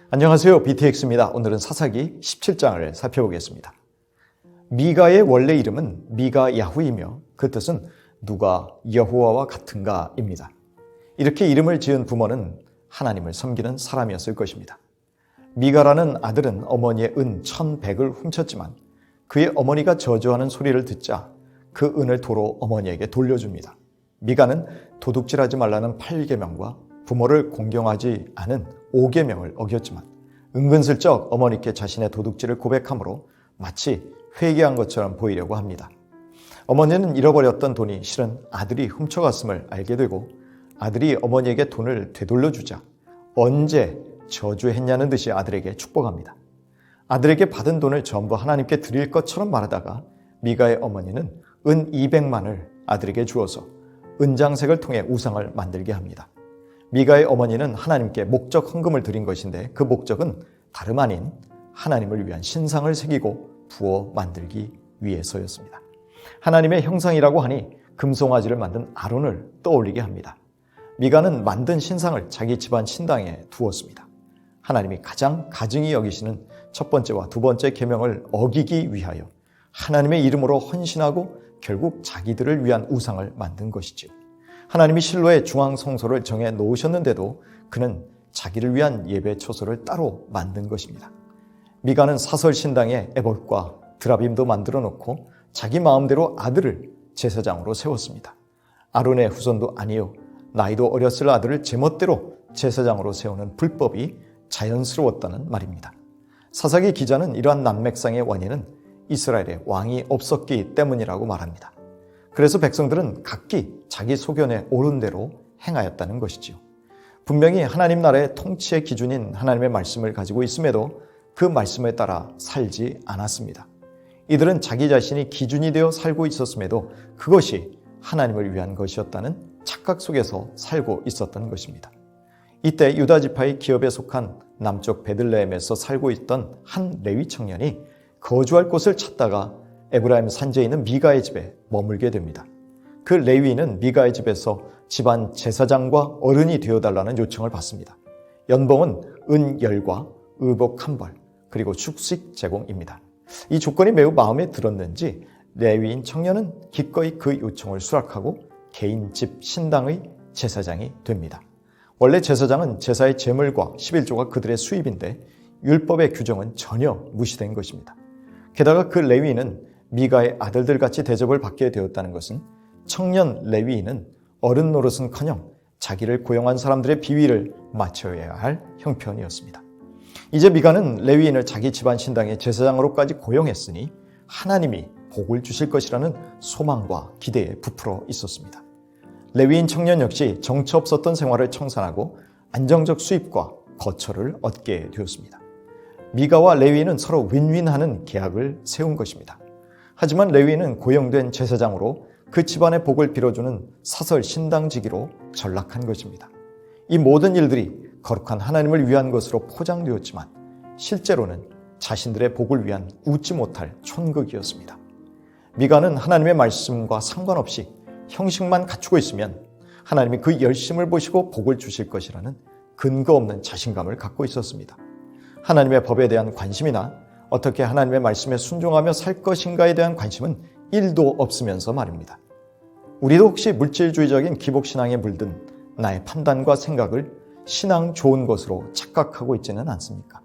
안녕하세요. BTX입니다. 오늘은 사사기 17장을 살펴보겠습니다. 미가의 원래 이름은 미가 야후이며 그 뜻은 누가 여호와와 같은가입니다. 이렇게 이름을 지은 부모는 하나님을 섬기는 사람이었을 것입니다. 미가라는 아들은 어머니의 은 1,100을 훔쳤지만 그의 어머니가 저주하는 소리를 듣자 그 은을 도로 어머니에게 돌려줍니다. 미가는 도둑질하지 말라는 8계명과 부모를 공경하지 않은 5계명을 어겼지만 은근슬쩍 어머니께 자신의 도둑질을 고백함으로 마치 회개한 것처럼 보이려고 합니다. 어머니는 잃어버렸던 돈이 실은 아들이 훔쳐갔음을 알게 되고 아들이 어머니에게 돈을 되돌려주자 언제 저주했냐는 듯이 아들에게 축복합니다. 아들에게 받은 돈을 전부 하나님께 드릴 것처럼 말하다가 미가의 어머니는 은 200만을 아들에게 주어서 은장색을 통해 우상을 만들게 합니다. 미가의 어머니는 하나님께 목적 헌금을 드린 것인데 그 목적은 다름 아닌 하나님을 위한 신상을 새기고 부어 만들기 위해서였습니다. 하나님의 형상이라고 하니 금송아지를 만든 아론을 떠올리게 합니다. 미가는 만든 신상을 자기 집안 신당에 두었습니다. 하나님이 가장 가증히 여기시는 첫 번째와 두 번째 계명을 어기기 위하여 하나님의 이름으로 헌신하고 결국 자기들을 위한 우상을 만든 것이지요. 하나님이 실로의 중앙 성소를 정해 놓으셨는데도 그는 자기를 위한 예배 초소를 따로 만든 것입니다. 미가는 사설 신당에 에봇과 드라빔도 만들어 놓고 자기 마음대로 아들을 제사장으로 세웠습니다. 아론의 후손도 아니요 나이도 어렸을 아들을 제멋대로 제사장으로 세우는 불법이 자연스러웠다는 말입니다. 사사기 기자는 이러한 난맥상의 원인은 이스라엘에 왕이 없었기 때문이라고 말합니다. 그래서 백성들은 각기 자기 소견에 옳은 대로 행하였다는 것이지요. 분명히 하나님 나라의 통치의 기준인 하나님의 말씀을 가지고 있음에도 그 말씀에 따라 살지 않았습니다. 이들은 자기 자신이 기준이 되어 살고 있었음에도 그것이 하나님을 위한 것이었다는 착각 속에서 살고 있었던 것입니다. 이때 유다 지파의 기업에 속한 남쪽 베들레헴에서 살고 있던 한 레위 청년이 거주할 곳을 찾다가 에브라임 산지에 있는 미가의 집에 머물게 됩니다. 그 레위인은 미가의 집에서 집안 제사장과 어른이 되어달라는 요청을 받습니다. 연봉은 은 10과 의복 1벌 그리고 숙식 제공입니다. 이 조건이 매우 마음에 들었는지 레위인 청년은 기꺼이 그 요청을 수락하고 개인 집 신당의 제사장이 됩니다. 원래 제사장은 제사의 제물과 11조가 그들의 수입인데 율법의 규정은 전혀 무시된 것입니다. 게다가 그 레위인은 미가의 아들들같이 대접을 받게 되었다는 것은 청년 레위인은 어른 노릇은커녕 자기를 고용한 사람들의 비위를 맞춰야 할 형편이었습니다. 이제 미가는 레위인을 자기 집안 신당의 제사장으로까지 고용했으니 하나님이 복을 주실 것이라는 소망과 기대에 부풀어 있었습니다. 레위인 청년 역시 정처 없었던 생활을 청산하고 안정적 수입과 거처를 얻게 되었습니다. 미가와 레위인은 서로 윈윈하는 계약을 세운 것입니다. 하지만 레위인은 고용된 제사장으로 그 집안의 복을 빌어주는 사설 신당지기로 전락한 것입니다. 이 모든 일들이 거룩한 하나님을 위한 것으로 포장되었지만 실제로는 자신들의 복을 위한 웃지 못할 촌극이었습니다. 미가는 하나님의 말씀과 상관없이 형식만 갖추고 있으면 하나님이 그 열심을 보시고 복을 주실 것이라는 근거 없는 자신감을 갖고 있었습니다. 하나님의 법에 대한 관심이나 어떻게 하나님의 말씀에 순종하며 살 것인가에 대한 관심은 1도 없으면서 말입니다. 우리도 혹시 물질주의적인 기복신앙에 물든 나의 판단과 생각을 신앙 좋은 것으로 착각하고 있지는 않습니까?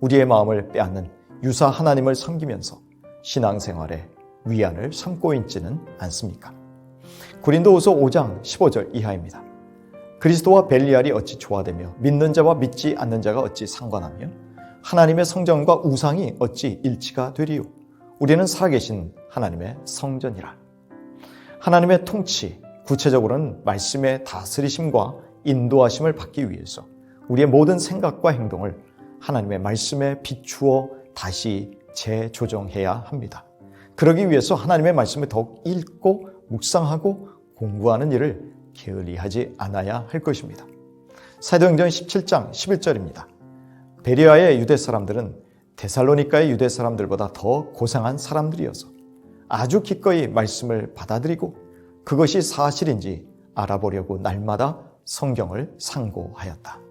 우리의 마음을 빼앗는 유사 하나님을 섬기면서 신앙생활에 위안을 삼고 있지는 않습니까? 고린도후서 5장 15절 이하입니다. 그리스도와 벨리알이 어찌 조화되며 믿는 자와 믿지 않는 자가 어찌 상관하며 하나님의 성전과 우상이 어찌 일치가 되리요? 우리는 살아계신 하나님의 성전이라. 하나님의 통치, 구체적으로는 말씀의 다스리심과 인도하심을 받기 위해서 우리의 모든 생각과 행동을 하나님의 말씀에 비추어 다시 재조정해야 합니다. 그러기 위해서 하나님의 말씀을 더욱 읽고 묵상하고 공부하는 일을 게을리하지 않아야 할 것입니다. 사도행전 17장 11절입니다. 베레아의 유대 사람들은 데살로니가의 유대 사람들보다 더 고상한 사람들이어서 아주 기꺼이 말씀을 받아들이고 그것이 사실인지 알아보려고 날마다 성경을 상고하였다.